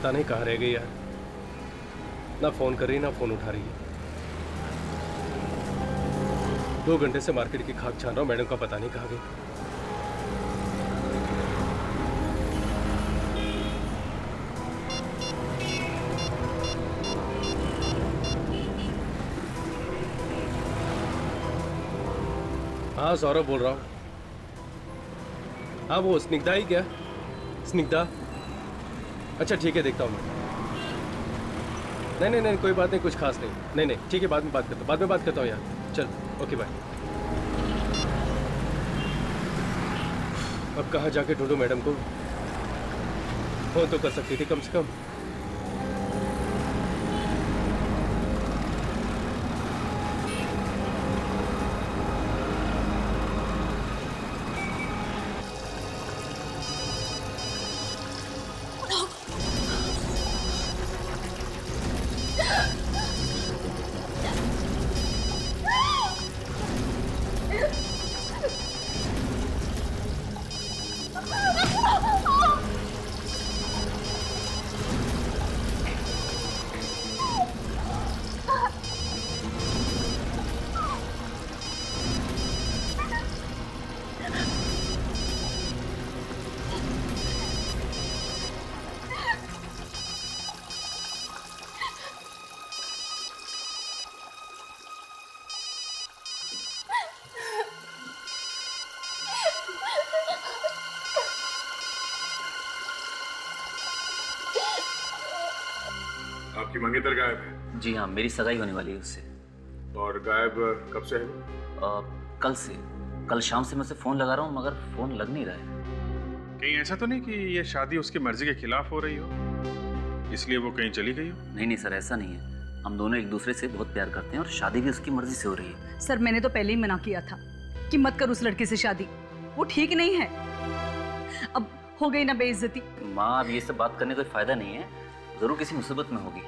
पता नहीं कहाँ रह गई यार। ना फोन कर रही ना फोन उठा रही है। 2 घंटे से मार्केट की खाक छान रहा हूँ, मैडम का पता नहीं कहाँ गई। हाँ सौरभ बोल रहा हूँ। हाँ वो स्निग्धा ही क्या? स्निग्धा, अच्छा ठीक है देखता हूँ मैं। नहीं कोई बात नहीं, कुछ खास नहीं। नहीं ठीक है, बाद में बात करता हूँ यार। चल ओके बाय। अब कहाँ जाके ढूंढूं मैडम को? फोन तो कर सकती थी कम से कम। आपकी मंगेतर गायब है? जी हाँ, मेरी सगाई होने वाली है उससे। और गायब कब से है? कल से। कल शाम से मैं उसे फोन लगा रहा हूँ मगर फोन लग नहीं रहा है। कहीं ऐसा तो नहीं कि ये शादी उसकी मर्जी के खिलाफ हो रही हो, इसलिए वो कहीं चली गई हो? नहीं सर, ऐसा नहीं है। हम दोनों एक दूसरे से बहुत प्यार करते हैं और शादी भी उसकी मर्जी से हो रही है। सर मैंने तो पहले ही मना किया था कि मत कर उस लड़के से शादी, वो ठीक नहीं है। अब हो गई ना बेइज्जती। माँ, अब ये सब बात करने का कोई फायदा नहीं है, जरूर किसी मुसीबत में होगी।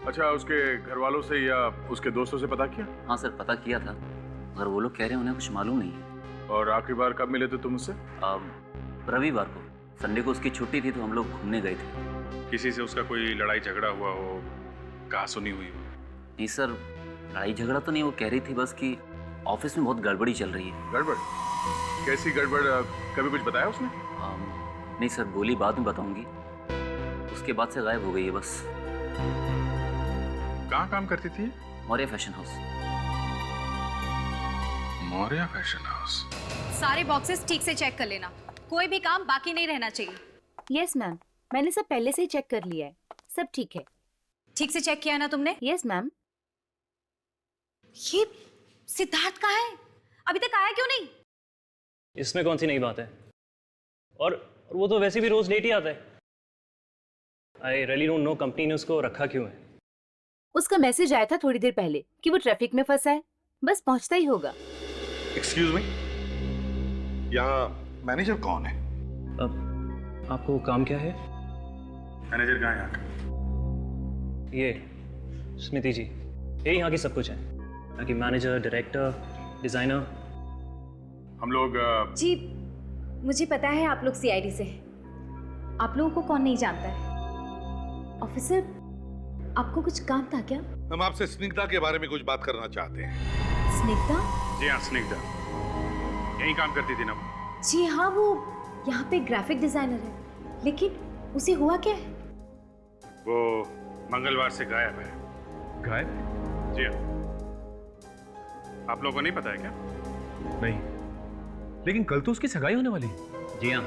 अच्छा, उसके घर वालों से या उसके दोस्तों से पता किया? हाँ सर, पता किया था मगर वो लोग कह रहे हैं उन्हें कुछ मालूम नहीं है। और आखिरी बार कब मिले थे तुम उससे? रविवार को, संडे को उसकी छुट्टी थी तो हम लोग घूमने गए थे। किसी से उसका कोई लड़ाई झगड़ा हुआ हो, कहा सुनी हुई हो? नहीं सर, लड़ाई झगड़ा तो नहीं, वो कह रही थी बस कि ऑफिस में बहुत गड़बड़ी चल रही है। गड़बड़? कैसी गड़बड़? कभी कुछ बताया उसने? नहीं सर, बोली बाद में बताऊंगी। उसके बाद से गायब हो गई है बस। कहाँ काम करती थी? Maurya fashion house. Maurya fashion house. सारे बॉक्सेस ठीक से चेक कर लेना, कोई भी काम बाकी नहीं रहना चाहिए। यस मैम, मैंने सब पहले से ही चेक कर लिया है, सब ठीक है। ठीक से चेक किया ना तुमने? Yes ma'am. ये सिद्धार्थ कहाँ है? अभी तक आया क्यों नहीं? इसमें कौन सी नई बात है? और वो तो वैसे भी रोज लेट ही आता है। I really don't know company ने उसको रखा क्यों है। उसका मैसेज आया था थोड़ी देर पहले कि वो ट्रैफिक में फंसा है, बस पहुंचता ही होगा। एक्सक्यूज मी, यहाँ मैनेजर कौन है? अब आपको काम क्या है? मैनेजर कहाँ है यहाँ का? ये स्मृति जी, ये यहाँ की सब कुछ है, यहाँ की मैनेजर, डायरेक्टर, डिजाइनर। हम लोग जी मुझे पता है आप लोग सीआईडी से हैं। आप लोगों को कौन नहीं जानता है। ऑफिसर, आपको कुछ काम था क्या? हम आपसे स्निग्धा के बारे में कुछ बात करना चाहते हैं। स्निग्धा? जी हाँ, स्निग्धा यहीं काम करती थी ना? जी हाँ, वो यहाँ पे ग्राफिक डिजाइनर है, लेकिन उसे हुआ क्या है? वो मंगलवार से गायब है। गायब? जी हाँ। आप लोगों को नहीं पता है क्या? नहीं, लेकिन कल तो उसकी सगाई होने वाली है। जी हाँ,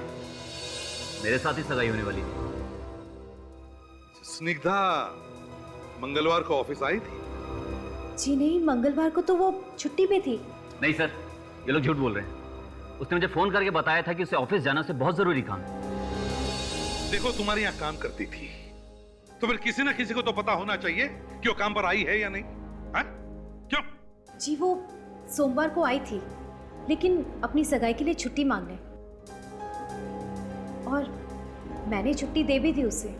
मेरे साथ ही सगाई होने वाली थी। स्निग्धा मंगलवार को ऑफिस आई थी? जी नहीं, मंगलवार को तो वो छुट्टी पे थी। नहीं सर, ये लोग झूठ बोल रहे हैं। उसने मुझे फोन करके बताया था कि उसे ऑफिस जाना से बहुत जरूरी काम है। देखो, तुम्हारे यहाँ काम करती थी तो फिर किसी ना किसी को तो पता होना चाहिए कि वो काम पर आई है या नहीं। हा? क्यों? जी वो सोमवार को आई थी, लेकिन अपनी सगाई के लिए छुट्टी मांगने, और मैंने छुट्टी दे भी दी उसे।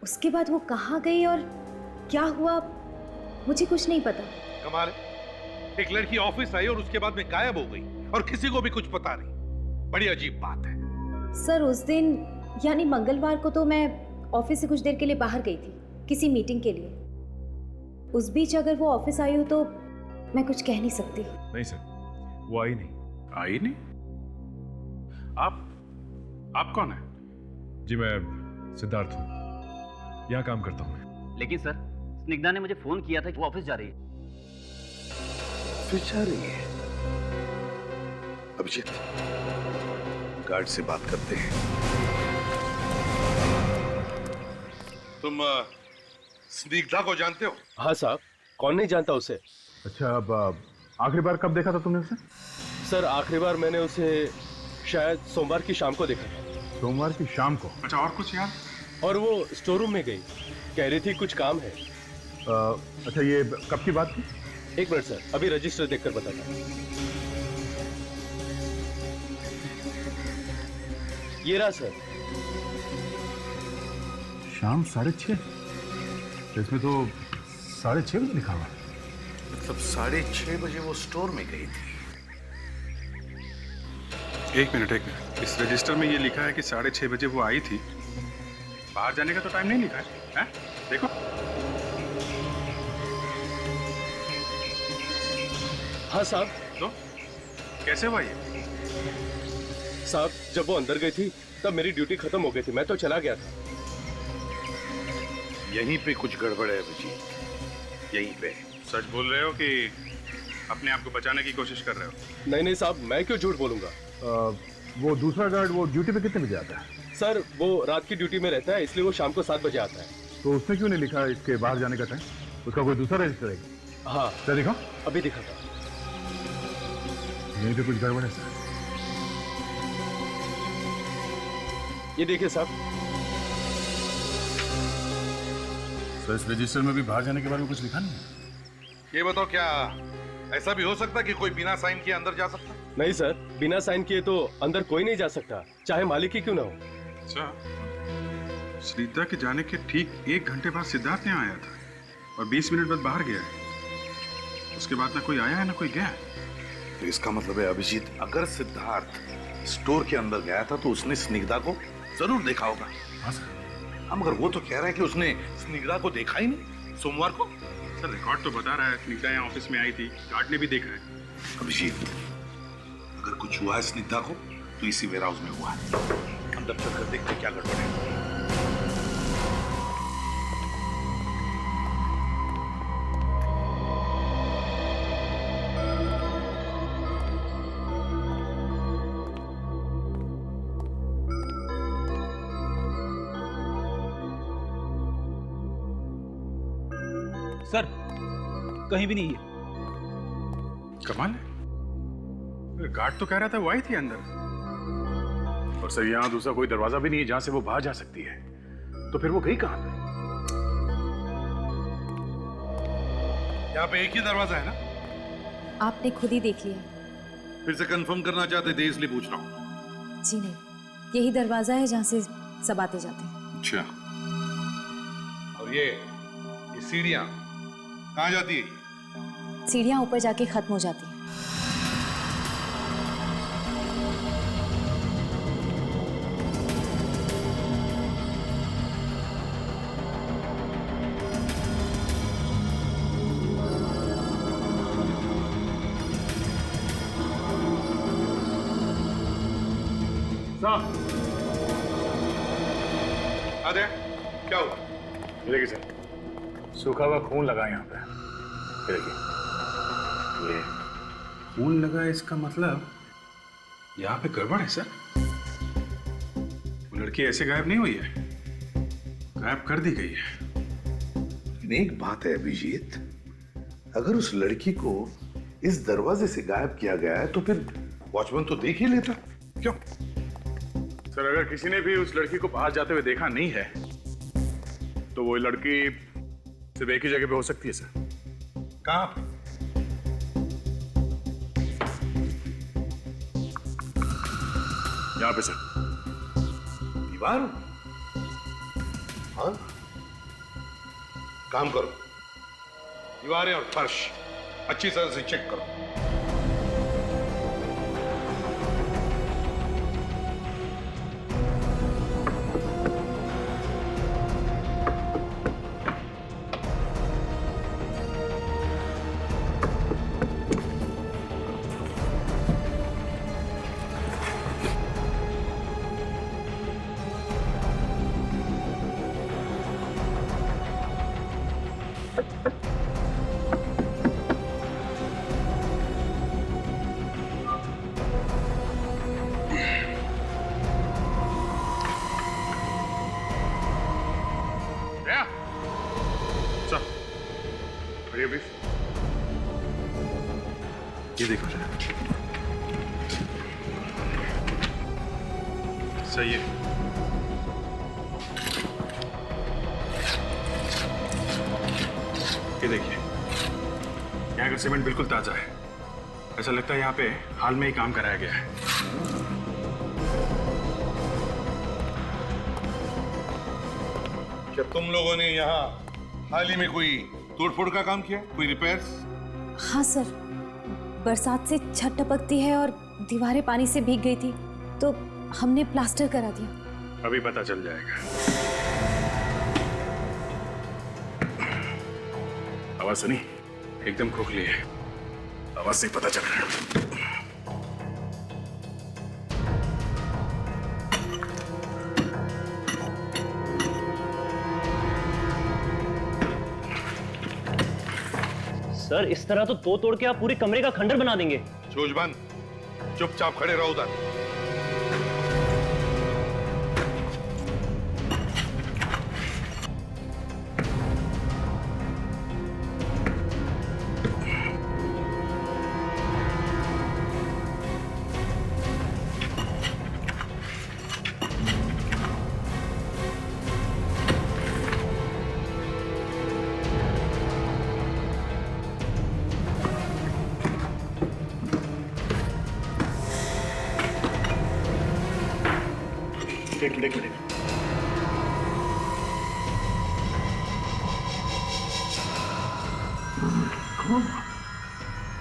उसके बाद वो कहाँ गई और क्या हुआ मुझे कुछ नहीं पता। कमाल है, एक लड़की ऑफिस आई और उसके बाद में गायब हो गई और किसी को भी कुछ पता नहीं। बड़ी अजीब बात है। सर उस दिन यानी मंगलवार को तो मैं ऑफिस से कुछ देर के लिए बाहर गई थी किसी मीटिंग के लिए। उस बीच अगर वो ऑफिस आई हो तो मैं कुछ कह नहीं सकती। नहीं सर, वो आई नहीं। आई नहीं? आप कौन है? जी मैं सिद्धार्थ हूँ, यहाँ काम करता हूँ मैं। लेकिन सर, स्निग्धा ने मुझे फोन किया था कि वो ऑफिस जा रही है। ऑफिस जा रही है? अभिजीत, गार्ड से बात करते हैं। तुम स्निग्धा को जानते हो? हाँ साहब, कौन नहीं जानता उसे। अच्छा, अब आखिरी बार कब देखा था तुमने उसे? सर आखिरी बार मैंने उसे शायद सोमवार की शाम को देखा था। सोमवार की शाम को? अच्छा, और कुछ याद? और वो स्टोर रूम में गई, कह रही थी कुछ काम है। अच्छा, ये कब की बात थी? एक मिनट सर, अभी रजिस्टर देखकर बताता हूँ। ये रहा सर। शाम 6:30? इसमें तो 6:30 बजे लिखा हुआ। मतलब 6:30 बजे वो स्टोर में गई थी। एक मिनट, इस रजिस्टर में ये लिखा है कि 6:30 बजे वो आई थी। बाहर जाने का तो टाइम नहीं लिखा है? देखो। हाँ साहब। तो कैसे हुआ ये? साहब जब वो अंदर गई थी तब मेरी ड्यूटी खत्म हो गई थी, मैं तो चला गया था। यहीं पे कुछ गड़बड़ है अभिजीत, यहीं पे। सच बोल रहे हो कि अपने आप को बचाने की कोशिश कर रहे हो? नहीं नहीं साहब, मैं क्यों झूठ बोलूंगा। वो दूसरा गार्ड वो ड्यूटी पे कितने बजे आता है? सर वो रात की ड्यूटी में रहता है, इसलिए वो शाम को 7 बजे आता है। तो उसने क्यों नहीं लिखा इसके बाहर जाने का टाइम? उसका कोई दूसरा रजिस्टर है? हाँ क्या दिखा? अभी दिखा था। यहीं पे कुछ गड़बड़ है सर। ये देखिए साहब। सर इस रजिस्टर में भी बाहर जाने के बारे में कुछ लिखा नहीं है? ये बताओ, क्या ऐसा भी हो सकता है कि कोई बिना साइन किए अंदर जा सकता? नहीं सर, बिना साइन किए तो अंदर कोई नहीं जा सकता, चाहे मालिक ही क्यों ना हो। अच्छा, स्निग्धा के जाने के ठीक 1 घंटे बाद सिद्धार्थ यहाँ आया था और 20 मिनट बाद बाहर गया है। उसके बाद ना कोई आया है ना कोई गया है। तो इसका मतलब है अभिजीत, अगर सिद्धार्थ स्टोर के अंदर गया था तो उसने स्निग्धा को जरूर देखा होगा। हाँ सर। हम अगर वो तो कह रहा है कि उसने स्निग्धा को देखा ही नहीं सोमवार को। सर रिकॉर्ड तो बता रहा है स्निग्धा यहाँ ऑफिस में आई थी, गार्ड ने भी देखा है। अभिजीत, अगर कुछ हुआ है स्निग्धा को तो इसी वेयर हाउस में हुआ है। अंदर चलकर देखते क्या गड़बड़ है। सर कहीं भी नहीं है। कमाल है, गार्ड तो कह रहा था वो आई थी अंदर। और सर यहाँ दूसरा कोई दरवाजा भी नहीं है जहां से वो बाहर जा सकती है, तो फिर वो गई कहां पे? यहाँ पे एक ही दरवाजा है ना? आपने खुद ही देख लिया। फिर से कंफर्म करना चाहते थे इसलिए पूछ रहा हूँ। जी नहीं, यही दरवाजा है जहाँ से सब आते जाते हैं। अच्छा, और ये सीढ़ियाँ कहाँ जाती है? सीढ़ियाँ ऊपर जाके खत्म हो जाती हैं। आदे, क्या हुआ? ये देखिए सर, सूखा हुआ खून लगा यहाँ पे। ये देखिए, ये खून लगा, इसका मतलब यहाँ पे गड़बड़ है सर। वो लड़की ऐसे गायब नहीं हुई है, गायब कर दी गई है। लेकिन एक बात है अभिजीत, अगर उस लड़की को इस दरवाजे से गायब किया गया है तो फिर वॉचमैन तो देख ही लेता। क्यों? सर अगर किसी ने भी उस लड़की को बाहर जाते हुए देखा नहीं है तो वो लड़की सिर्फ एक ही जगह पे हो सकती है सर। कहां पे? यहाँ पे सर। दीवार? हाँ, काम करो, दीवारें और फर्श अच्छी तरह से चेक करो। ये देखो जरा, सही है। ये देखिए, यहाँ का सीमेंट बिल्कुल ताजा है। ऐसा लगता है यहाँ पे हाल में ही काम कराया गया है। क्या तुम लोगों ने यहाँ हाल ही में कोई तोड़फोड़ का काम किया, कोई रिपेयर्स? हाँ सर, बरसात से छत टपकती है और दीवारें पानी से भीग गई थी, तो हमने प्लास्टर करा दिया। अभी पता चल जाएगा। आवाज सुनी? एकदम खोखली है, आवाज से ही पता चल रहा है। सर इस तरह तो तोड़ के आप पूरे कमरे का खंडर बना देंगे। चोजबन, चुपचाप खड़े रहो उधर। एक मिनट।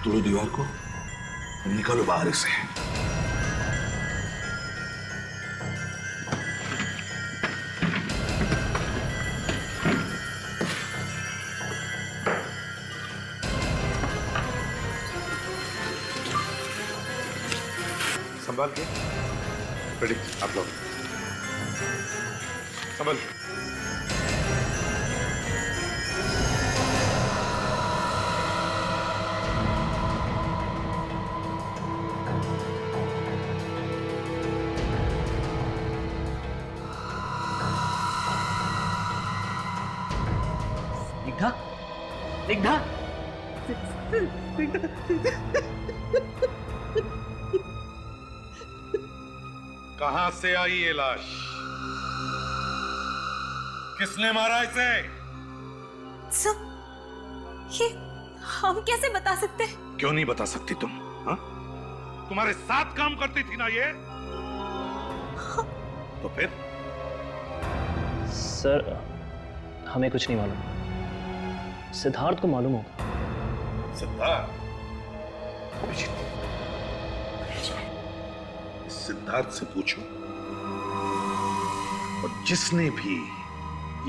तोड़ो दीवार को, निकालो बाहर से। संभाल के। रेडी, आप लोग संभाल के। स्निग्धा, कहां से आई ये लाश? किसने मारा इसे? सर, ये हम कैसे बता सकते हैं? क्यों नहीं बता सकती तुम? हाँ? तुम्हारे साथ काम करती थी ना ये? तो फिर? सर हमें कुछ नहीं मालूम, सिद्धार्थ को मालूम होगा। सिद्धार्थ? सिद्धार्थ से पूछो, और जिसने भी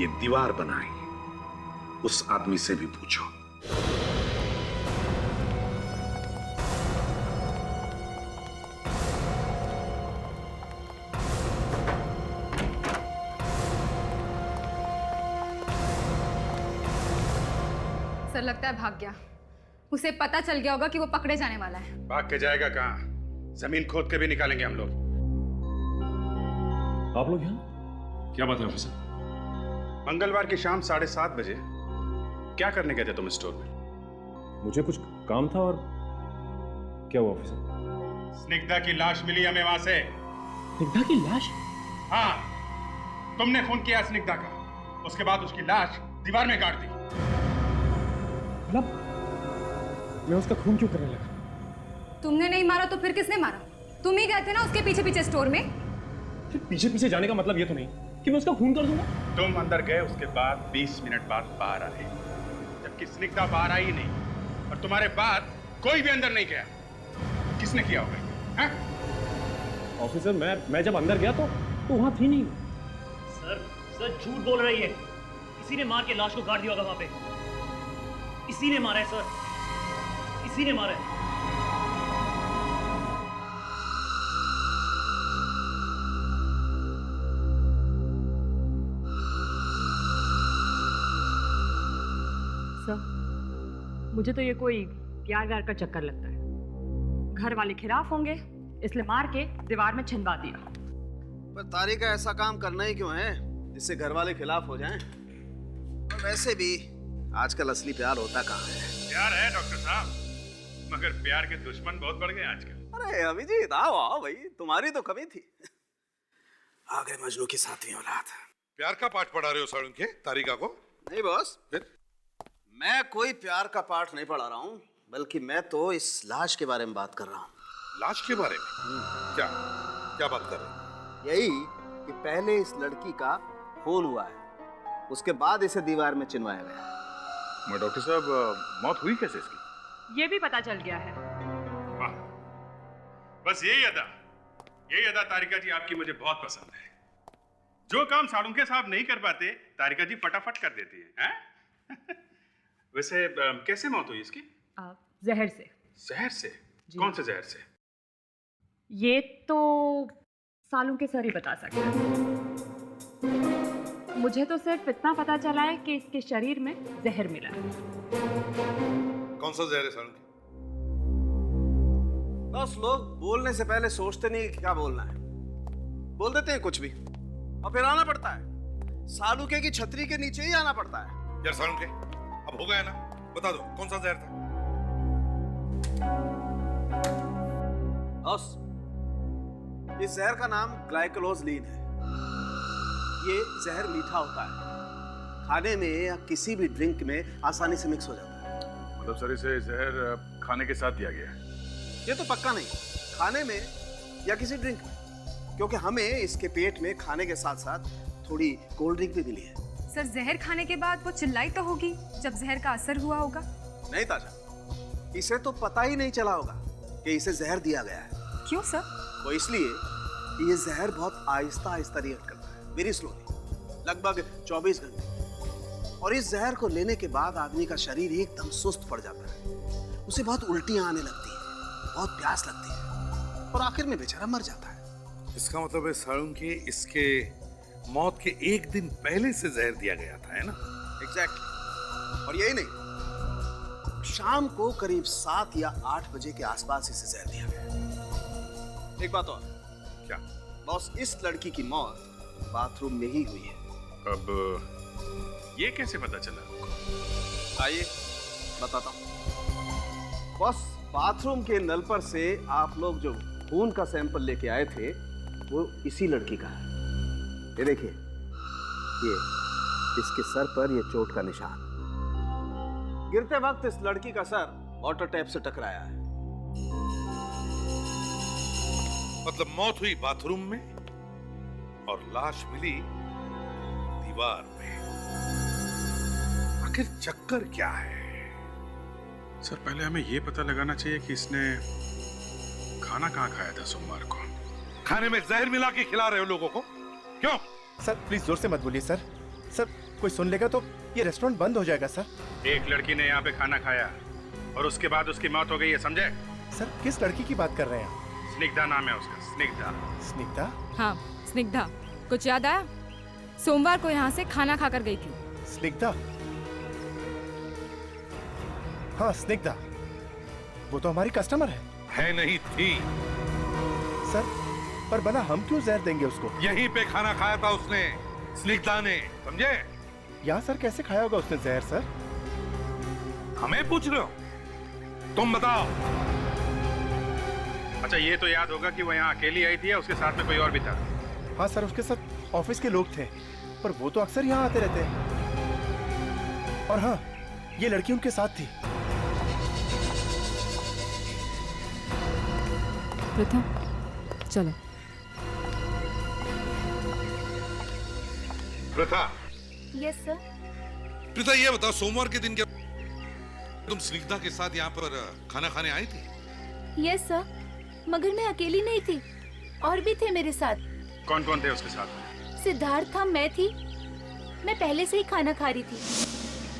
ये दीवार बनाई उस आदमी से भी पूछो। सर लगता है भाग गया। उसे पता चल गया होगा कि वो पकड़े जाने वाला है। भाग के जाएगा कहाँ? जमीन खोद के भी निकालेंगे हम लोग। आप लोग यहाँ क्या बात है ऑफिसर? मंगलवार की शाम 7:30 बजे क्या करने गए थे तुम स्टोर में? मुझे कुछ काम था। और क्या हुआ ऑफिसर? स्निग्धा की लाश मिली हमें वहां से। स्निग्धा की लाश? हाँ, तुमने खून किया स्निग्धा का, उसके बाद उसकी लाश दीवार में गाड़ दी। मतलब मैं उसका खून क्यों करने लगा? तुमने नहीं मारा तो फिर किसने मारा? तुम ही गए थे ना उसके पीछे पीछे स्टोर में। फिर पीछे पीछे जाने का मतलब ये तो नहीं कि मैं उसका खून कर दूंगा। तुम अंदर गए, उसके बाद 20 मिनट बाद बाहर आए, जबकि स्निग्धा बाहर आई नहीं, और तुम्हारे बाद कोई भी अंदर नहीं गया। किसने किया होगा? हाँ? ऑफिसर मैं जब अंदर गया तो वहां थी नहीं। सर झूठ बोल रही है। किसी ने मार के लाश को गाड़ दिया होगा वहां पे। इसी ने मारा है सर, इसी ने मारा है। सर मुझे तो ये कोई प्यार व्यार का चक्कर लगता है। घर वाले खिलाफ होंगे इसलिए मार के दीवार में छिनवा दिया। पर तारी का ऐसा काम करना ही क्यों है जिससे घर वाले खिलाफ हो जाएं? और वैसे भी आजकल असली प्यार होता कहाँ है? प्यार है डॉक्टर साहब, मगर मगर प्यार के दुश्मन बहुत बढ़ गए आजकल। अरे अभिजीत आओ आओ भाई, तुम्हारी तो कमी थी। आ गए मजनू की सातवीं औलाद। प्यार का पाठ पढ़ा रहे हो साळुंखे तारिका को? नहीं बॉस, फिर? मैं कोई प्यार का पाठ नहीं पढ़ा रहा हूँ, बल्कि मैं तो इस लाश के बारे में बात कर रहा हूँ। लाश के बारे में? क्या क्या बात कर रहे हो? यही कि पहले इस लड़की का खून हुआ है, उसके बाद इसे दीवार में चिनवाया गया। मैं डॉक्टर साहब, मौत हुई कैसे इसकी? ये भी पता चल गया है। वाह, बस यही अदा तारिका जी आपकी मुझे बहुत पसंद है। जो काम साळुंखे साहब नहीं कर पाते, तारिका जी फटाफट कर देती हैं। वैसे कैसे मौत हुई इसकी? जहर से। जहर से? कौन से जहर से? ये तो सालूंखे सर ही बता सकते हैं। मुझे तो सिर्फ इतना पता चला है कि इसके शरीर में जहर मिला है। कौन सा जहर है साळुंखे? बस लोग बोलने से पहले सोचते नहीं कि क्या बोलना है, बोल देते हैं कुछ भी और फिर आना पड़ता है। सालुके की छतरी के नीचे ही आना पड़ता है। यार साळुंखे, अब हो गया ना, बता दो कौन सा जहर था? बॉस, इस जहर का नाम ग्लाइकोलोजलीन है। ये जहर मीठा होता है, खाने में या किसी भी ड्रिंक में आसानी से मिक्स हो जाता है। मतलब सर इसे जहर खाने के साथ दिया गया है? ये तो पक्का नहीं, खाने में या किसी ड्रिंक में, क्योंकि हमें इसके पेट में खाने के साथ साथ थोड़ी कोल्ड ड्रिंक भी मिली है। सर जहर खाने के बाद वो चिल्लाई तो होगी जब जहर का असर हुआ होगा? नहीं ताजा, इसे तो पता ही नहीं चला होगा कि इसे जहर दिया गया है। क्यों सर? वो इसलिए कि ये जहर बहुत आहिस्ता आहिस्ता रिएक्ट करता है, वेरी स्लोली, लगभग 24 घंटे। और इस जहर को लेने के बाद आदमी का शरीर एकदम सुस्त पड़ जाता है, उसे बहुत उल्टियां आने लगती है, बहुत प्यास लगती है और आखिर में बेचारा मर जाता है। इसका मतलब है साळुंखे इसके मौत के एक दिन पहले से जहर दिया गया था, है ना? एग्जैक्टली। और यही नहीं, शाम को करीब 7 या 8 बजे के आसपास इसे जहर दिया गया। एक बात और। क्या? बॉस, इस लड़की की मौत बाथरूम में ही हुई है। अब ये कैसे पता चला? आइए बताता हूँ। बॉस, बाथरूम के नल पर से आप लोग जो खून का सैंपल लेके आए थे वो इसी लड़की का है। ये देखिए, ये इसके सर पर ये चोट का निशान। गिरते वक्त इस लड़की का सर वाटर टैप से टकराया है। मतलब मौत हुई बाथरूम में और लाश मिली दीवार में। आखिर चक्कर क्या है? सर पहले हमें ये पता लगाना चाहिए कि इसने खाना कहाँ खाया था सोमवार को। खाने में जहर मिला के खिला रहे हो लोगों को, क्यों? सर प्लीज जोर से मत बोलिए सर। सर कोई सुन लेगा तो ये रेस्टोरेंट बंद हो जाएगा सर। एक लड़की ने यहाँ पे खाना खाया और उसके बाद उसकी मौत हो गई है, समझे? सर किस लड़की की बात कर रहे हैं? स्निग्धा नाम है उसका, स्निग्धा। स्निग्धा? हाँ स्निग्धा। कुछ याद आया? सोमवार को यहाँ से खाना खाकर गई थी। स्निग्धा? हाँ स्निग्धा, वो तो हमारी कस्टमर है नहीं थी सर, पर भला हम क्यों जहर देंगे उसको? यहीं पे खाना खाया था उसने, स्निग्धा ने, समझे? यहाँ सर कैसे खाया होगा उसने जहर सर? हमें पूछ रहे हो? तुम बताओ। अच्छा ये तो याद होगा कि वो यहाँ अकेली आई थी या उसके साथ में कोई और भी था? हाँ सर, उसके साथ ऑफिस के लोग थे, पर वो तो अक्सर यहाँ आते रहते हैं। और हाँ, ये लड़की उनके साथ थी। प्रथा, चलो। प्रथा? Yes sir. प्रथा ये बताओ, सोमवार के दिन क्या तुम स्निग्धा के साथ यहाँ पर खाना खाने आई थी? यस सर, मगर मैं अकेली नहीं थी, और भी थे मेरे साथ। कौन कौन थे उसके साथ? सिद्धार्थ था, मैं थी। मैं पहले से ही खाना खा रही थी।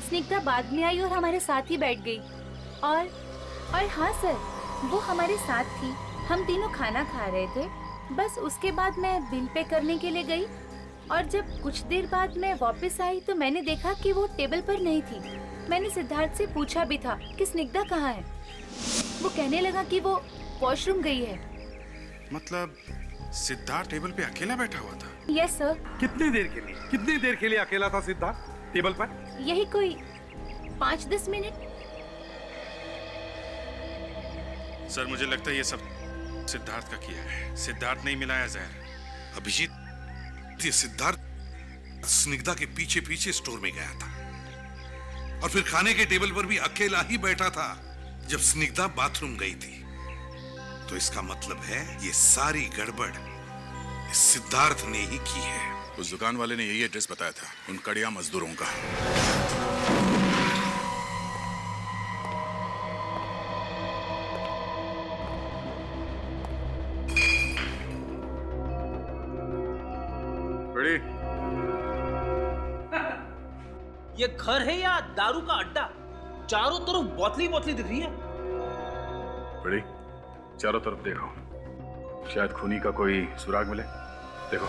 स्निग्धा बाद में आई और हमारे साथ ही बैठ गई। और हाँ सर, वो हमारे साथ थी। हम तीनों खाना खा रहे थे। बस उसके बाद मैं बिल पे करने के लिए गई, और जब कुछ देर बाद मैं वापस आई तो मैंने देखा कि वो टेबल पर नहीं थी। मैंने सिद्धार्थ से पूछा भी था कि स्निग्धा कहाँ है। वो कहने लगा कि वो वॉशरूम गई है। मतलब सिद्धार्थ टेबल पे अकेला बैठा हुआ था? Yes sir. कितनी देर के लिए अकेला था सिद्धार्थ टेबल पर? यही कोई 5-10 मिनट। सर मुझे लगता है ये सब सिद्धार्थ का किया है। सिद्धार्थ नहीं मिलाया जहर। अभिजीत, ये सिद्धार्थ स्निग्धा के पीछे पीछे स्टोर में गया था और फिर खाने के टेबल पर भी अकेला ही बैठा था जब स्निग्धा बाथरूम गई थी। तो इसका मतलब है ये सारी गड़बड़ इस सिद्धार्थ ने ही की है। उस दुकान वाले ने यही एड्रेस बताया था उन कड़िया मजदूरों का। बड़ी ये घर है या दारू का अड्डा? चारों तरफ बोतली बोतली दिख रही है। बड़ी, चारों तरफ देखो, शायद खूनी का कोई सुराग मिले। देखो।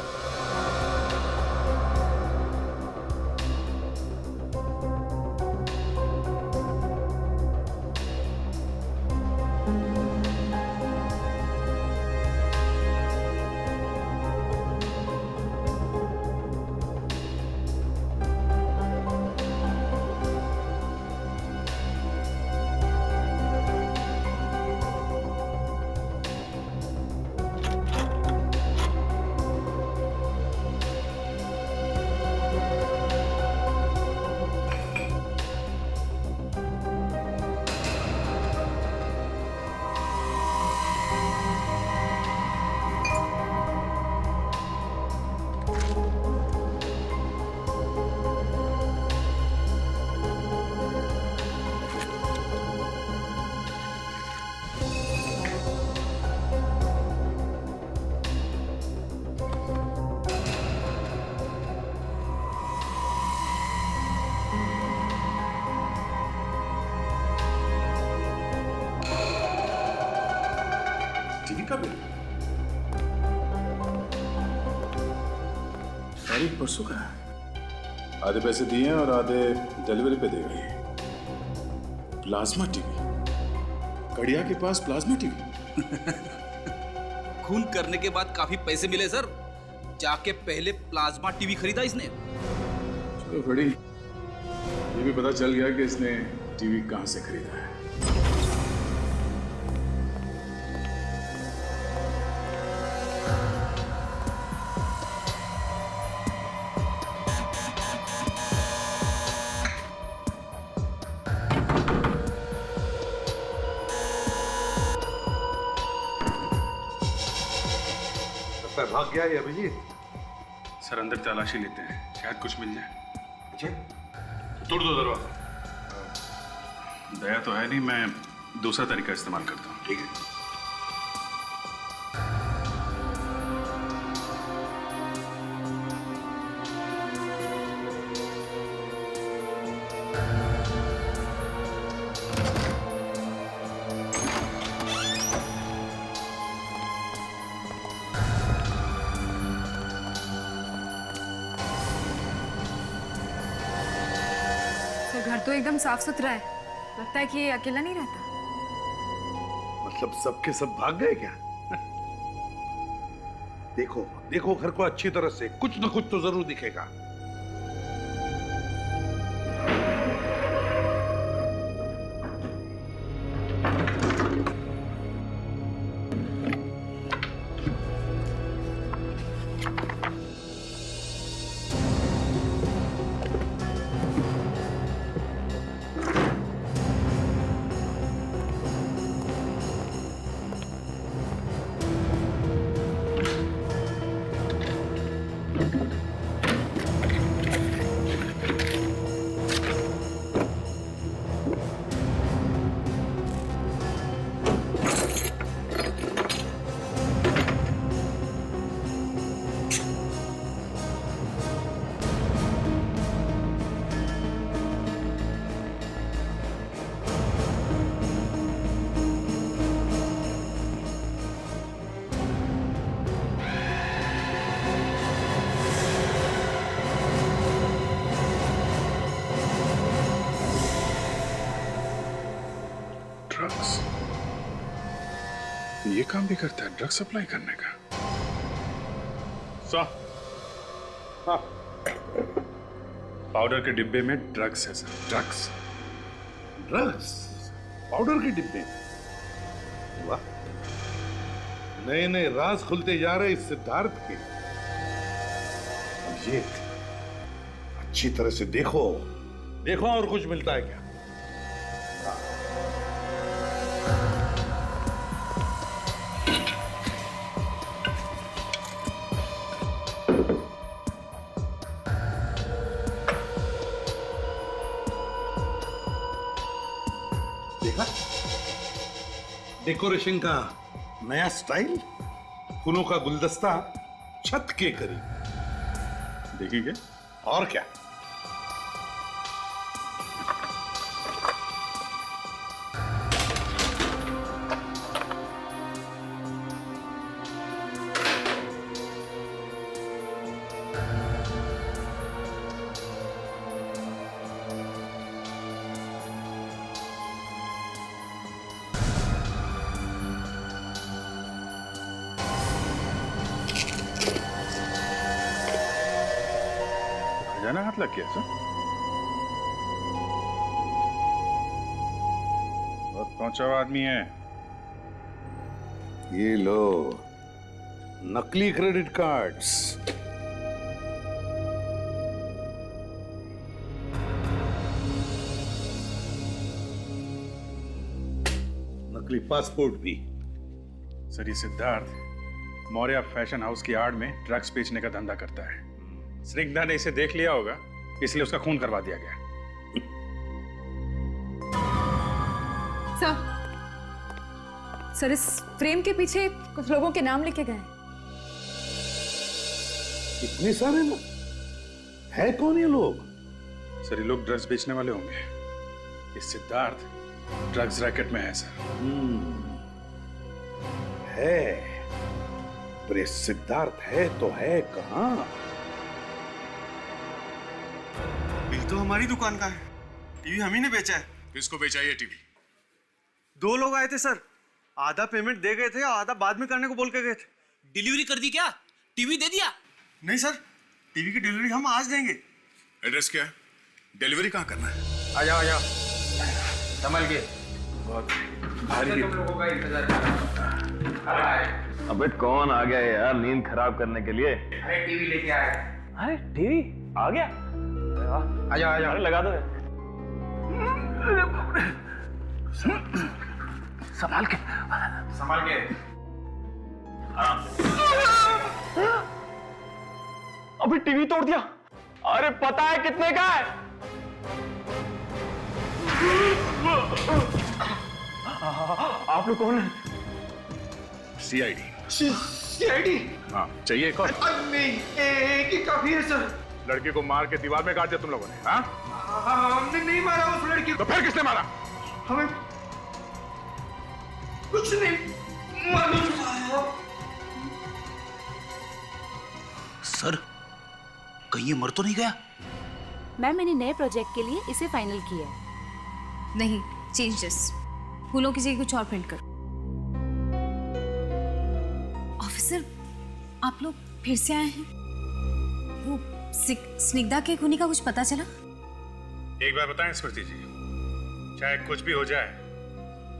तारीख परसों का है। आधे पैसे दिए हैं और आधे डिलीवरी पे दे गई। प्लाज्मा टीवी, कड़िया के पास प्लाज्मा टीवी। खून करने के बाद काफी पैसे मिले सर, जाके पहले प्लाज्मा टीवी खरीदा इसने। चलो बड़ी, ये भी पता चल गया कि इसने टीवी कहां से खरीदा है। भाग गया ये अभिजीत। सर अंदर तलाशी लेते हैं, शायद कुछ मिल जाए। अच्छा, तोड़ दो दरवाजा। दया तो है नहीं, मैं दूसरा तरीका इस्तेमाल करता हूँ। ठीक है। घर तो एकदम साफ सुथरा है, लगता है कि ये अकेला नहीं रहता। मतलब सबके सब भाग गए क्या? देखो देखो घर को अच्छी तरह से, कुछ ना कुछ तो जरूर दिखेगा। ड्रग्स, ये काम भी करता है, ड्रग सप्लाई करने का। हाँ, पाउडर के डिब्बे में ड्रग्स है सर। ड्रग्स ड्रग्स पाउडर के डिब्बे। वाह, नए नए राज खुलते जा रहे इस सिद्धार्थ के। अब ये अच्छी तरह से देखो, देखो और कुछ मिलता है क्या। देखा डेकोरेशन का नया स्टाइल, फूलों का गुलदस्ता छत के करीब। देखिए और क्या। खजाना हाथ लग गया सर। बहुत पहुंचा हुआ आदमी है। ये लो नकली क्रेडिट कार्ड्स। नकली पासपोर्ट भी। सर ये सिद्धार्थ मौर्य फैशन हाउस की आड़ में ड्रग्स बेचने का धंधा करता है। स्निग्धा ने इसे देख लिया होगा, इसलिए उसका खून करवा दिया गया। सर इस फ्रेम के पीछे कुछ लोगों के नाम लिखे गए। इतने सारे लोग है? कौन ये लोग? सर ये लोग ड्रग्स बेचने वाले होंगे। ये सिद्धार्थ ड्रग्स रैकेट में है सर। है, पर ये सिद्धार्थ है तो है कहां? बिल तो हमारी दुकान का है, टीवी हम ही ने बेचा है। किसको बेचा ये टीवी? 2 लोग आए थे सर, आधा पेमेंट दे गए थे और आधा बाद में करने को बोल के गए थे। डिलीवरी कर दी क्या? टीवी दे दिया? नहीं सर, टीवी की डिलीवरी हम आज देंगे। एड्रेस क्या है? डिलीवरी कहाँ करना है? आ जाओ आ जाओ। संभल के। बहुत भारी तुम लोगों का इंतजार कर रहा है। अबे कौन आ गया यार नींद खराब करने के लिए? अरे टीवी लेके आए। अरे टीवी आ गया? आ जाओ आ जाओ। अरे लगा दो। संभाल के। संभाल के। अभी टीवी तोड़ दिया। अरे पता है कितने का है? आप लोग कौन है? सीआईडी। सीआईडी? हाँ चाहिए एक और? नहीं, एक ही काफी है सर। लड़के को मार के दीवार में गाड़ दिया तुम लोगों ने? हाँ? हमने नहीं मारा उस लड़की को। तो फिर किसने मारा? हमें कुछ नहीं मालूम। सर कहीं ये मर तो नहीं गया? मैम मैंने नए प्रोजेक्ट के लिए इसे फाइनल किया है। नहीं, चेंज दिस। फूलों की जगह कुछ और प्रिंट करो। ऑफिसर, आप लोग फिर से आए हैं? वो स्निग्धा के खूनी का कुछ पता चला? एक बार बताएं स्मृति जी, चाहे कुछ भी हो जाए,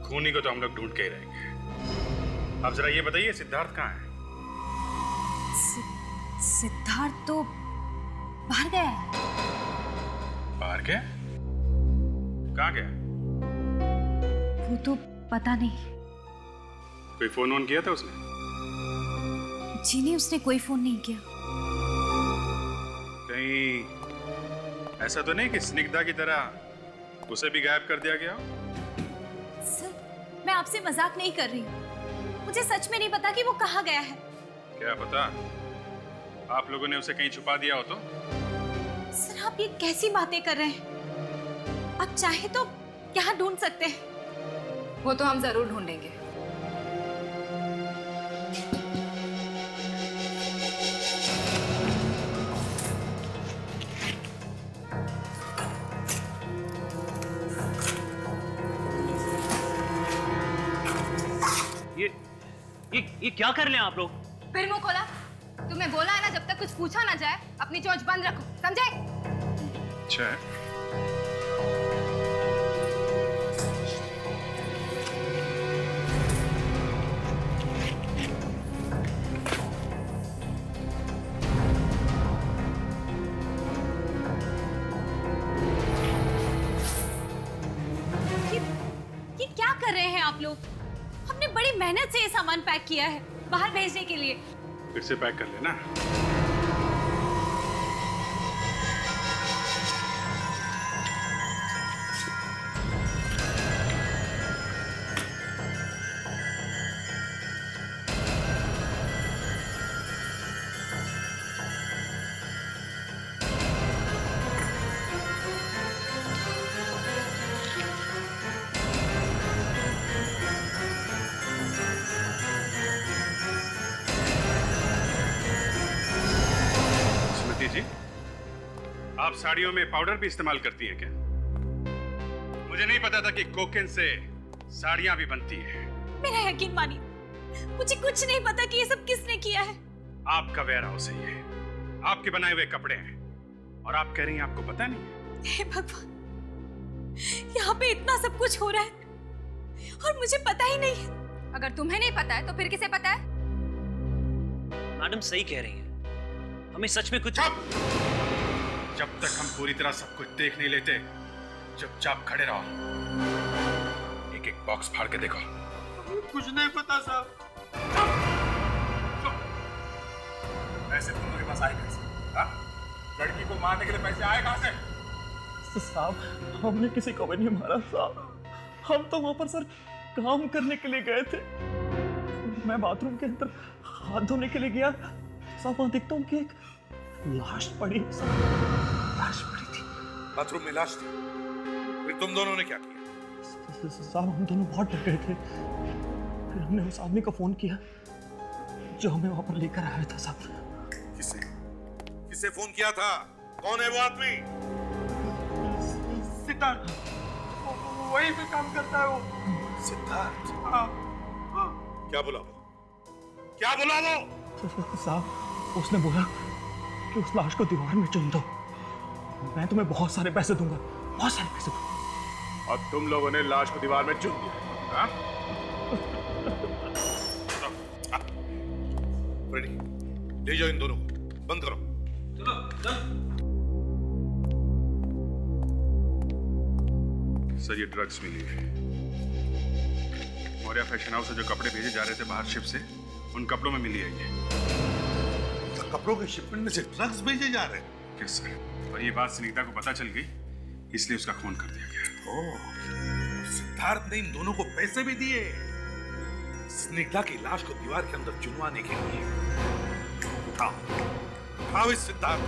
खूनी को तो हम लोग ढूंढ के ही रहेंगे। अब जरा ये बताइए सिद्धार्थ कहाँ है? सिद्धार्थ तो बाहर गया है। बाहर क्या? कहाँ गया? वो तो पता नहीं। कोई फोन ऑन किया था उसने? जी नहीं, उसने कोई फोन नहीं किया। कहीं ऐसा तो नहीं कि स्निग्धा की तरह उसे भी गायब कर दिया गया हो? सर, मैं आपसे मजाक नहीं कर रही हूँ। मुझे सच में नहीं पता कि वो कहाँ गया है। क्या पता आप लोगों ने उसे कहीं छुपा दिया हो तो? सर, आप ये कैसी बातें कर रहे हैं? आप चाहे तो यहाँ ढूंढ सकते हैं। वो तो हम जरूर ढूंढेंगे। ये क्या कर रहे हैं आप लोग? फिर मुंह खोला? तुम्हें बोला है ना, जब तक कुछ पूछा ना जाए अपनी चोंच बंद रखो, समझे? अच्छा है। हमने बड़ी मेहनत से ये सामान पैक किया है बाहर भेजने के लिए। फिर से पैक कर लेना। जी, आप साड़ियों में पाउडर भी इस्तेमाल करती हैं क्या? मुझे नहीं पता था कि कोकेन से साड़ियां भी बनती हैं। मेरा यकीन मानिए, मुझे कुछ नहीं पता कि ये सब किसने किया है। आपका वेयर हाउस है ये, आपके बनाए हुए कपड़े हैं, और आप कह रही हैं आपको पता नहीं है? हे भगवान, यहाँ पे इतना सब कुछ हो रहा है और मुझे पता ही नहीं है। अगर तुम्हें नहीं पता है तो फिर किसे पता है? मैडम सही कह रही हैं, हमें सच में कुछ। जब तक हम पूरी तरह सब कुछ देख नहीं लेते, चुपचाप खड़े रहो। एक एक बॉक्स फाड़ के देखो। कुछ नहीं पता साहब। पैसे तुम्हारे पास आए कैसे? लड़की को मारने के लिए पैसे आए कहां से? साहब, हमने किसी को भी नहीं मारा साहब। हम तो वहां पर सर काम करने के लिए गए थे। मैं बाथरूम के अंदर हाथ धोने के लिए गया साहब, वहां देखता हूँ कि एक लाश पड़ी। लाश पड़ी थी? बाथरूम में लाश थी? फिर तुम दोनों ने क्या किया? साहब, हम दोनों बहुत डर गए थे। फिर हमने उस आदमी को फोन किया जो हमें वहां पर लेकर आया था साहब। किससे फोन किया था? कौन है वो आदमी? सिद्धार्थ, वहीं पे काम करता है वो। सिद्धार्थ? हाँ। क्या बोला वो? क्या बोला वो? साहब, उसने बोला कि उस लाश को दीवार में चुन दो, मैं तुम्हें बहुत सारे पैसे दूंगा, बहुत सारे पैसे दूंगा। और तुम लोगों ने लाश को दीवार में चुन दिया, हाँ? रेडी, ले जाओ इन दोनों को, बंद करो। चलो चल। सर, ये ड्रग्स मिली है। मौर्या फैशन हाउस से जो कपड़े भेजे जा रहे थे बाहर शिप से, उन कपड़ों में मिली है ये। कपड़ों के शिपमेंट में से ड्रग्स भेजे जा रहे हैं? यस सर, और ये बात स्निग्धा को पता चल गई, इसलिए उसका खून कर दिया गया। ओह, सिद्धार्थ ने इन दोनों को पैसे भी दिए स्निग्धा की लाश को दीवार के अंदर चुनवाने के लिए। उठाओ, उठाओ इस सिद्धार्थ।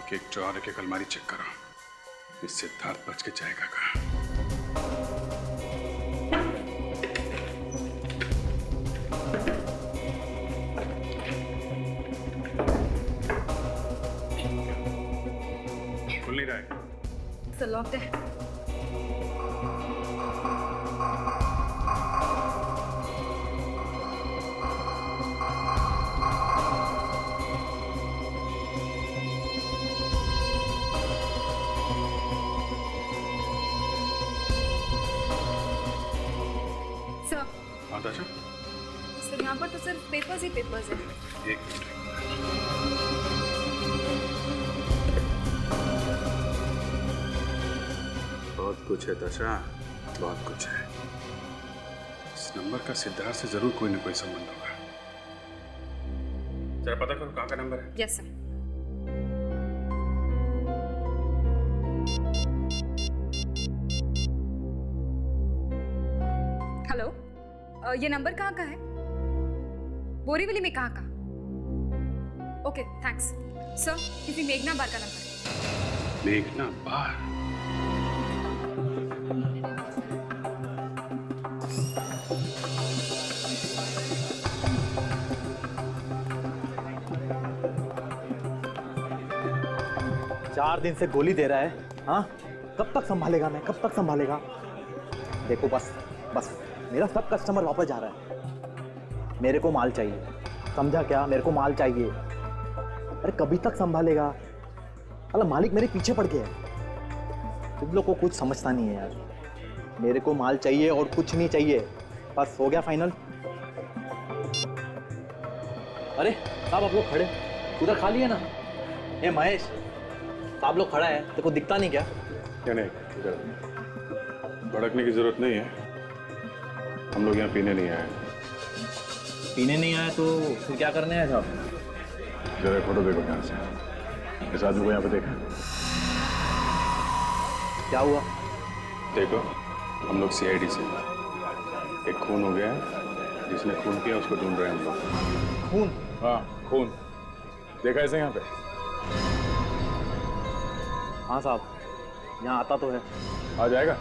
एक ड्रॉर, एक अलमारी चेक करो, इस सिद्धार्थ बच के जाएगा कहाँ? खुल नहीं रहा है। सर, लॉक्ड है। सर, यहाँ पर तो सिर्फ पेपर्स ही पेपर्स हैं। एक मिनट। बहुत कुछ है दशा, बहुत कुछ है। इस नंबर का सिद्धार्थ से जरूर कोई ना कोई संबंध होगा। जरा पता करो कहाँ का नंबर है। Yes sir. हेलो, ये नंबर कहाँ का है? बोरीवली में कहाँ का? Okay, thanks sir. किसी मेघना बार का नंबर है। मेघना बार? 4 दिन से गोली दे रहा है, हाँ? कब तक संभालेगा? मैं कब तक संभालेगा? देखो, बस बस मेरा सब कस्टमर वापस जा रहा है। मेरे को माल चाहिए, समझा क्या? मेरे को माल चाहिए। अरे कभी तक संभालेगा? अरे मालिक मेरे पीछे पड़ गया है। तुम लोग को कुछ समझता नहीं है यार। मेरे को माल चाहिए और कुछ नहीं चाहिए। बस हो गया फाइनल। अरे साहब आप लोग खड़े उधर खाली है ना? ए महेश, साहब लोग खड़ा है, तेरे को दिखता नहीं क्या? क्या नहीं, इधर भड़कने की जरूरत नहीं है। हम लोग यहाँ पीने नहीं आए। पीने नहीं आए तो फिर क्या करने आए साहब? जरा फोटो देखो ध्यान से। इस आदमी को यहाँ पे देखा? क्या हुआ? देखो, हम लोग CID से एक खून हो गया है। जिसने खून किया उसको ढूंढ रहे हैं हम लोग। खून? हाँ खून। देखा ऐसे यहाँ पे? हाँ साहब, यहाँ आता तो है। आ जाएगा?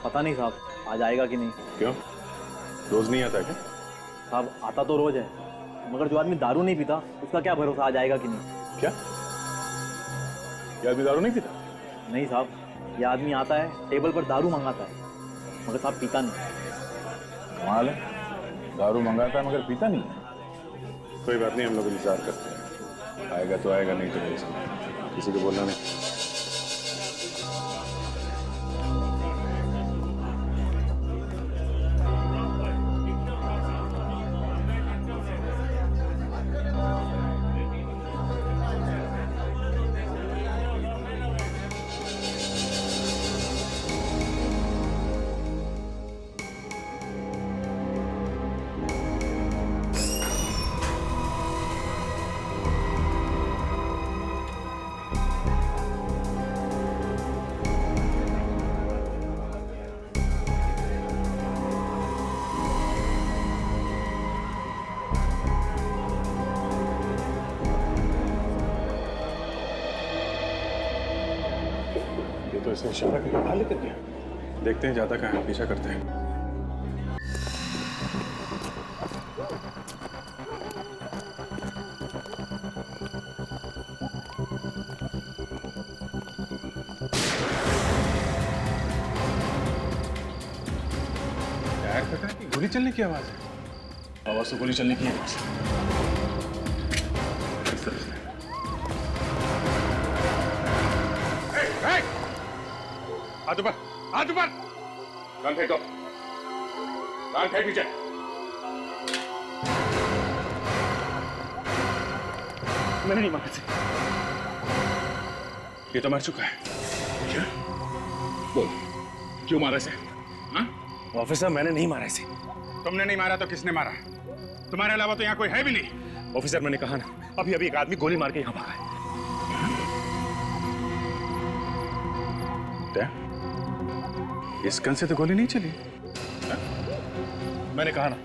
पता नहीं साहब, आ जाएगा कि नहीं। क्यों, रोज नहीं आता क्या? साहब आता तो रोज है, मगर जो आदमी दारू नहीं पीता उसका क्या भरोसा आ जाएगा कि नहीं। क्या ये आदमी दारू नहीं पीता? नहीं साहब, ये आदमी आता है, टेबल पर दारू मंगाता है, मगर साहब पीता नहीं। कमाल है, दारू मंगाता है मगर पीता नहीं। कोई बात नहीं, हम लोग इंतजार करते हैं। आएगा तो आएगा, नहीं तो नहीं। किसी को बोलना नहीं। तो इसे इशारा करके बाहर लेकर गया। देखते हैं ज्यादा कहाँ है, पीछा करते हैं। टायर फटा कि गोली चलने की आवाज है? आवाज तो गोली चलने की आवाज है। इस तरफ से। हाथ ऊपर, हाथ ऊपर। गन फेंको, गन फेंक नीचे। मैंने नहीं मारा। ये तो मर चुका है। क्या? बोल, क्यों मारा इसे? हाँ? ऑफिसर, मैंने नहीं मारा इसे। तुमने नहीं मारा तो किसने मारा? तुम्हारे अलावा तो यहाँ कोई है भी नहीं। ऑफिसर, मैंने कहा ना, अभी अभी एक आदमी गोली मार के यहाँ भागा है। इस गन से तो गोली नहीं चली। मैंने कहा ना,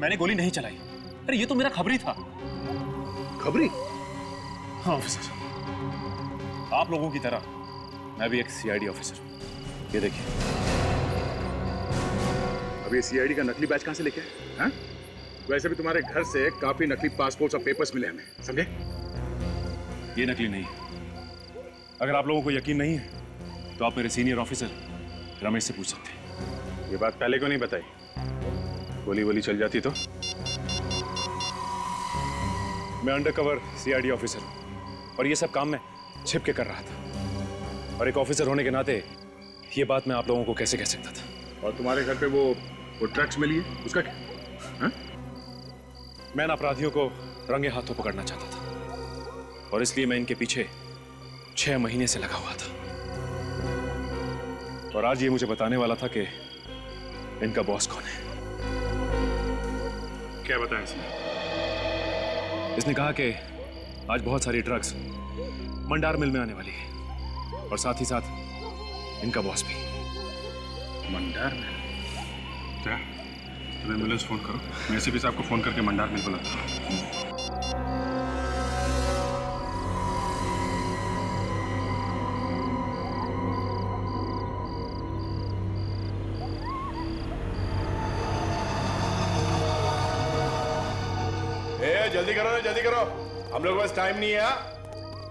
मैंने गोली नहीं चलाई। अरे ये तो मेरा खबरी था। खबरी? हाँ ऑफिसर, आप लोगों की तरह मैं भी एक CID ऑफिसर हूँ। ये देखिए। अब ये CID का नकली बैच कहाँ से लेके आए? हाँ? वैसे भी तुम्हारे घर से काफी नकली पासपोर्ट्स और पेपर्स मिले हमें, समझे? ये नकली नहीं है। अगर आप लोगों को यकीन नहीं है तो आप मेरे सीनियर ऑफिसर रमेश से पूछ सकते हैं। ये बात पहले क्यों नहीं बताई? गोली वोली चल जाती तो? मैं अंडरकवर CID ऑफिसर हूँ और ये सब काम मैं छिप के कर रहा था। और एक ऑफिसर होने के नाते ये बात मैं आप लोगों को कैसे कह सकता था? और तुम्हारे घर पे वो ड्रग्स मिली है, उसका क्या? हाँ? मैं इन अपराधियों को रंगे हाथों पकड़ना चाहता था और इसलिए मैं इनके पीछे 6 महीने से लगा हुआ था। और आज ये मुझे बताने वाला था कि इनका बॉस कौन है। क्या बताया इसने? इसने कहा कि आज बहुत सारी ड्रग्स मंडार मिल में आने वाली है और साथ ही साथ इनका बॉस भी। मंडार मिल? क्या? तुम एम्बुलेंस फोन करो, मैं एसपी साहब को फोन करके मंडार मिल बुलाता हूँ। जल्दी करो ना, जल्दी करो, हम लोग बस टाइम नहीं है।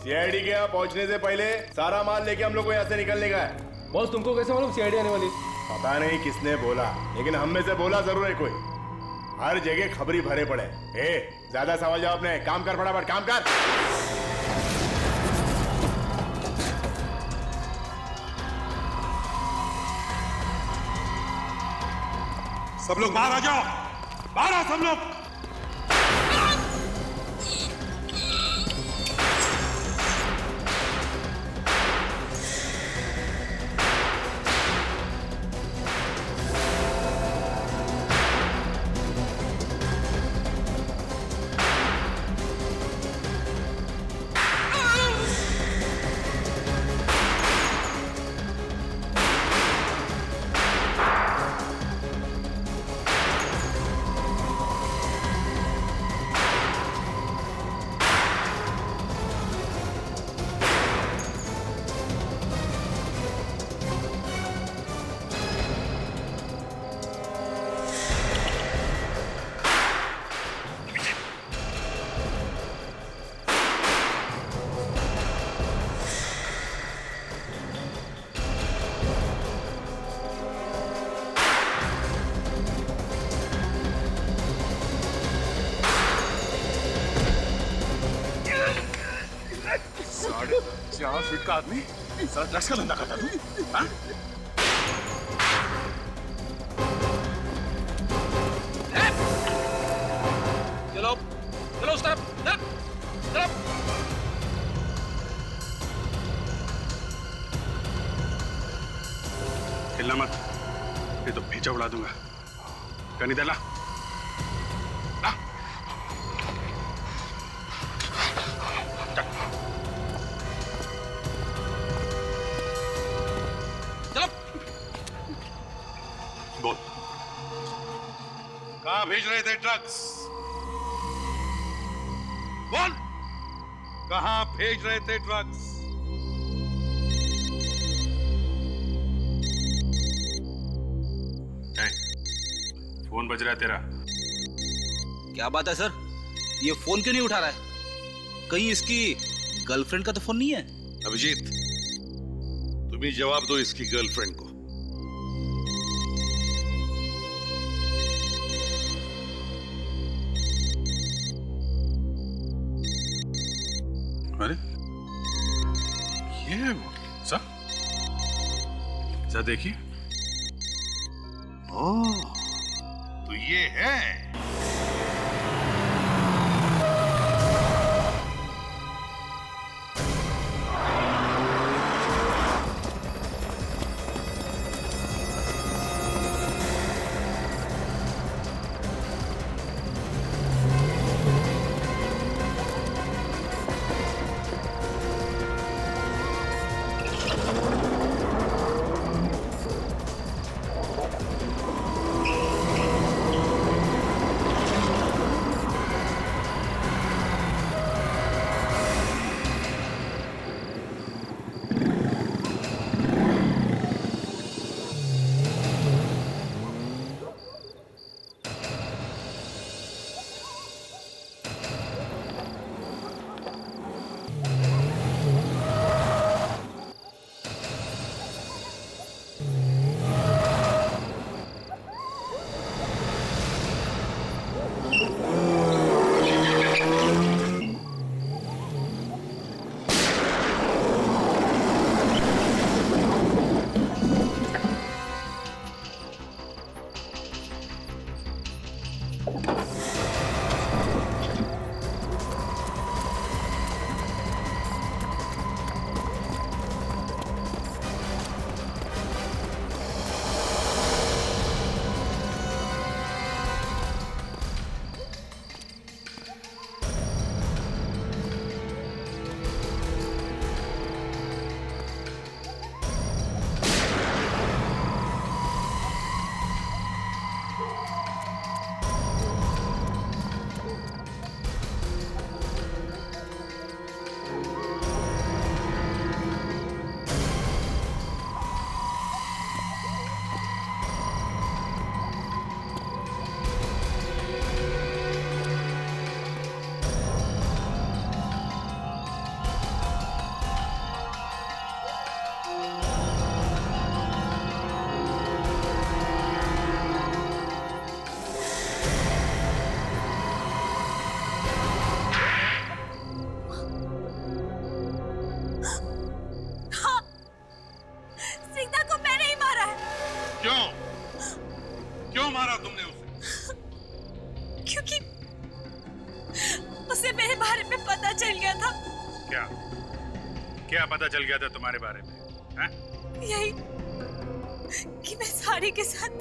CID के यहाँ पहुँचने से पहले सारा माल लेके हम लोग को यहाँ से निकलने का है। बॉस तुमको कैसे मालूम CID आने वाली? पता नहीं किसने बोला, लेकिन हम में से बोला जरूर है कोई। हर जगह खबरी भरे पड़े। ज्यादा सवाल जवाब नहीं, काम कर फटाफट, काम कर। सब लोग बाहर आ जाओ, बाहर आओ सब लोग। फीट का आदमी सारा ड्रग्स का धंधा करता तू? हाँ? चलो चलो उस तरफ चलो। हिलना मत, ये तो भेजा उड़ा दूंगा। कनी दे ला। बोल, कहां भेज रहे थे ड्रग्स? बोल, कहां भेज रहे थे ड्रग्स? फोन बज रहा है तेरा। क्या बात है सर, ये फोन क्यों नहीं उठा रहा है? कहीं इसकी गर्लफ्रेंड का तो फोन नहीं है? अभिजीत, तुम ही जवाब दो इसकी गर्लफ्रेंड को। अरे ये सर देखिए। ओह, तो ये है। क्या क्या पता चल गया था तुम्हारे बारे में? हाँ? यही कि मैं साड़ी के साथ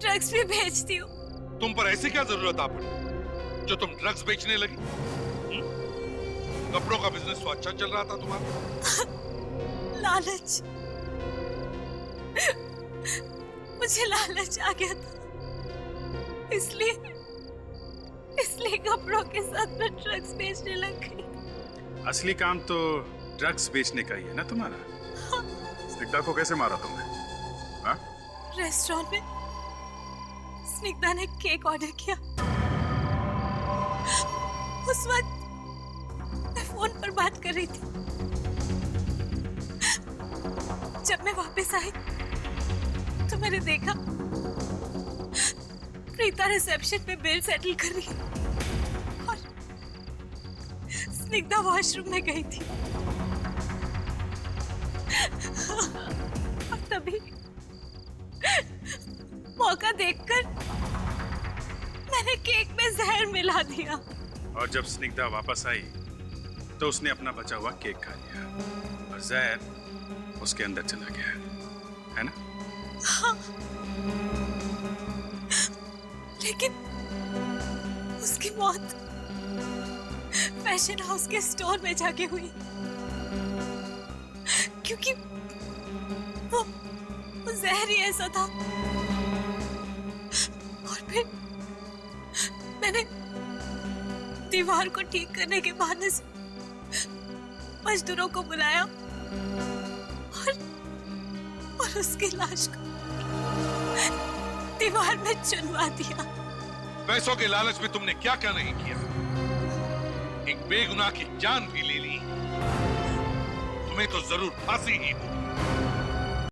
ड्रग्स भी बेचती हूँ। तुम पर ऐसी क्या जरूरत आ पड़ी जो तुम ड्रग्स बेचने लगी? कपड़ों का बिजनेस तो अच्छा चल रहा था तुम्हारा। लालच, मुझे लालच आ गया था, इसलिए कपड़ों के साथ मैं ड्रग्स बेचने लग गई। असली काम तो ड्रग्स बेचने का ही है ना तुम्हारा? स्निग्धा को कैसे मारा तुमने? हाँ? रेस्टोरेंट में स्निग्धा ने केक ऑर्डर किया। उस वक्त मैं फोन पर बात कर रही थी। जब मैं वापस आई तो मैंने देखा प्रीता रिसेप्शन पे बिल सेटल कर रही है और स्निग्धा वॉशरूम में गई थी। और तभी मौका देखकर मैंने केक में जहर मिला दिया। और जब स्निग्धा वापस आई तो उसने अपना बचा हुआ केक खा लिया और जहर उसके अंदर चला गया, है ना? हाँ। लेकिन उसकी मौत फैशन हाउस के स्टोर में जाके हुई, क्योंकि वो जहर ही ऐसा था। और फिर मैंने दीवार को ठीक करने के बहाने से मजदूरों को बुलाया और उसकी लाश को दीवार में चुनवा दिया। पैसों के लालच में तुमने क्या क्या नहीं किया। एक बेगुनाह की जान भी ले ली। तुम्हें तो जरूर फांसी ही होगी।